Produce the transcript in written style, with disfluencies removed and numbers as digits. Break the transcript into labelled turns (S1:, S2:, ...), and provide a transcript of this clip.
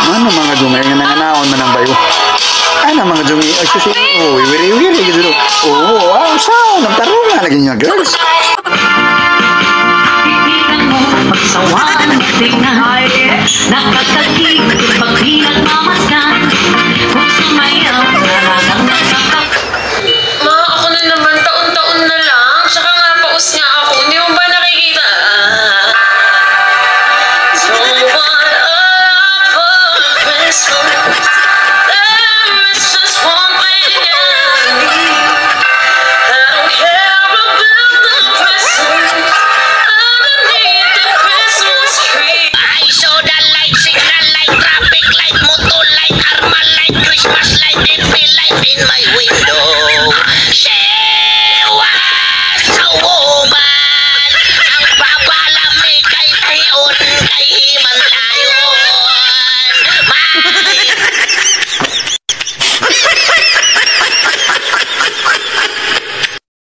S1: Ano mga dungay nga nanganaon man ang bayo? Ano mga dungay? Ay, susi. Oh, wiri-wiri. Gitu. Oh, wow, sao? Nagtarungan lagi niya, girls.
S2: Pagsawan ng tingnan nakakagig pag di nagmamasdan kung sumayaw talagang nasakak.
S3: Ma, ako na naman, taon-taon na lang. Tsaka nga, paus nga ako. Hindi mo ba nakikita? Don't want a lot for Christmas. There is just one thing I need. I don't care about the presents underneath the Christmas tree.
S4: I saw the light, signal light, traffic light, motor light, arma light, Christmas light, and